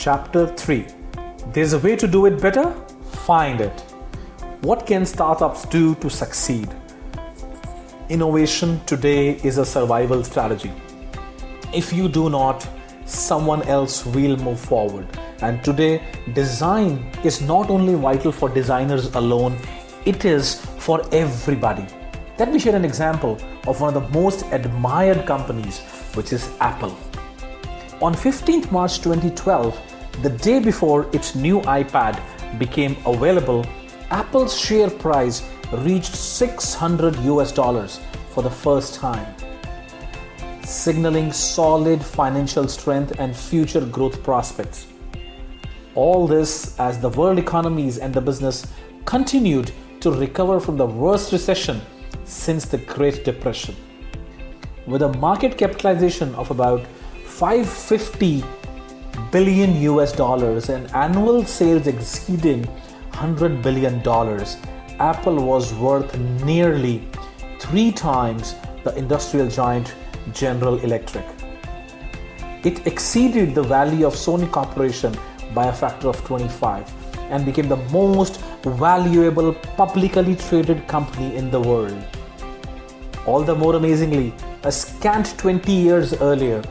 Chapter 3. There's a way to do it better? Find it. What can startups do to succeed? Innovation today is a survival strategy. If you do not, someone else will move forward. And today, design is not only vital for designers alone, it is for everybody. Let me share an example of one of the most admired companies, which is Apple. On 15th March 2012, the day before its new iPad became available, Apple's share price reached $600 for the first time, signaling solid financial strength and future growth prospects. All this as the world economies and the business continued to recover from the worst recession since the Great Depression. With a market capitalization of about $550 billion and annual sales exceeding $100 billion, Apple was worth nearly 3 times the industrial giant General Electric. It exceeded the value of Sony Corporation by a factor of 25 and became the most valuable publicly traded company in the world. All the more amazingly, a scant 20 years earlier,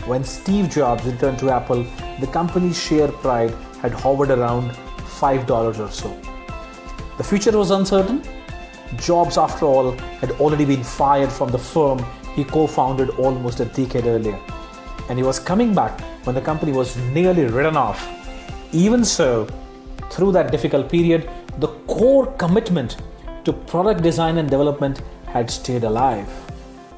when Steve Jobs returned to Apple, the company's share price had hovered around $5 or so. The future was uncertain. Jobs, after all, had already been fired from the firm he co-founded almost a decade earlier, and he was coming back when the company was nearly written off. Even so, through that difficult period, the core commitment to product design and development had stayed alive.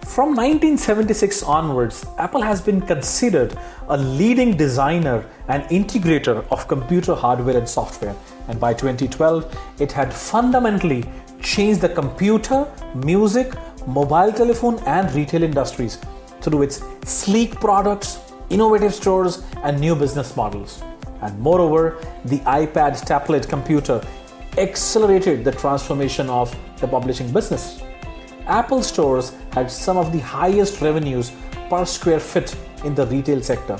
From 1976 onwards, Apple has been considered a leading designer and integrator of computer hardware and software, and by 2012, it had fundamentally changed the computer, music, mobile telephone and retail industries through its sleek products, innovative stores and new business models. And moreover, the iPad tablet computer accelerated the transformation of the publishing business. Apple stores had some of the highest revenues per square foot in the retail sector.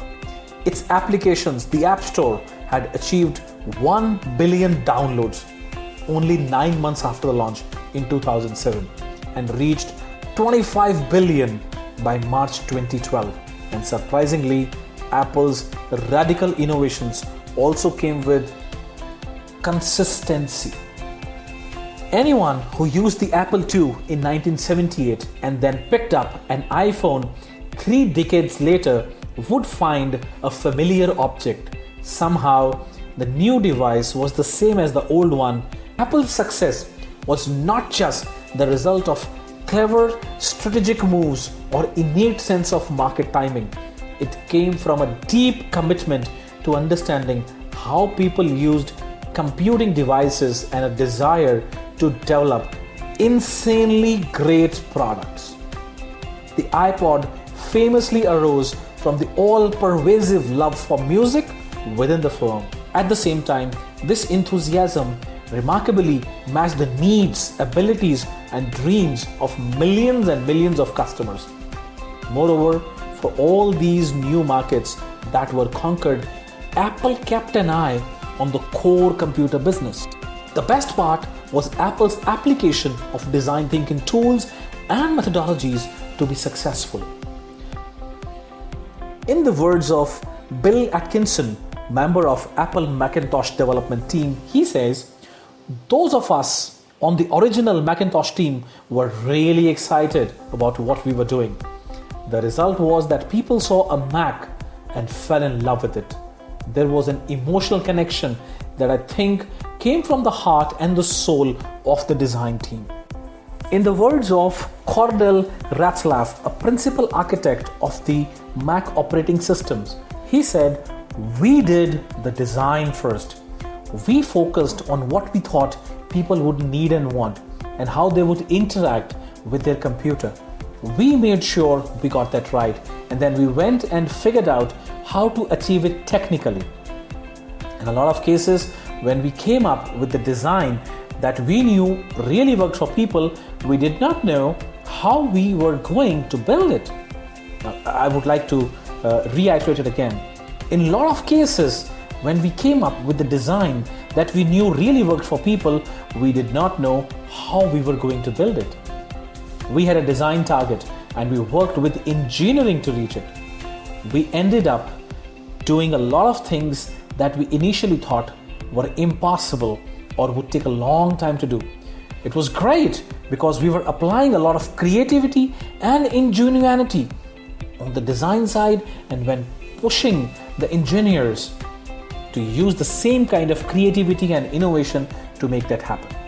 Its applications, the App Store, had achieved 1 billion downloads only 9 months after the launch in 2007 and reached 25 billion by March 2012. And surprisingly, Apple's radical innovations also came with consistency. Anyone who used the Apple II in 1978 and then picked up an iPhone 3 decades later would find a familiar object. Somehow, the new device was the same as the old one. Apple's success was not just the result of clever strategic moves or innate sense of market timing. It came from a deep commitment to understanding how people used computing devices and a desire to develop insanely great products. The iPod famously arose from the all-pervasive love for music within the firm. At the same time, this enthusiasm remarkably matched the needs, abilities, and dreams of millions and millions of customers. Moreover, for all these new markets that were conquered, Apple kept an eye on the core computer business. The best part was Apple's application of design thinking tools and methodologies to be successful. In the words of Bill Atkinson, member of Apple Macintosh development team, he says, "Those of us on the original Macintosh team were really excited about what we were doing. The result was that people saw a Mac and fell in love with it. There was an emotional connection that I think came from the heart and the soul of the design team." In the words of Cordell Ratzlaff, a principal architect of the Mac operating systems, he said, "We did the design first. We focused on what we thought people would need and want and how they would interact with their computer. We made sure we got that right, and then we went and figured out how to achieve it technically. In a lot of cases, when we came up with the design that we knew really worked for people, we did not know how we were going to build it." Now, I would like to reiterate it again. In a lot of cases, when we came up with the design that we knew really worked for people, we did not know how we were going to build it. We had a design target and we worked with engineering to reach it. We ended up doing a lot of things that we initially thought were impossible or would take a long time to do. It was great because we were applying a lot of creativity and ingenuity on the design side, and when pushing the engineers to use the same kind of creativity and innovation to make that happen.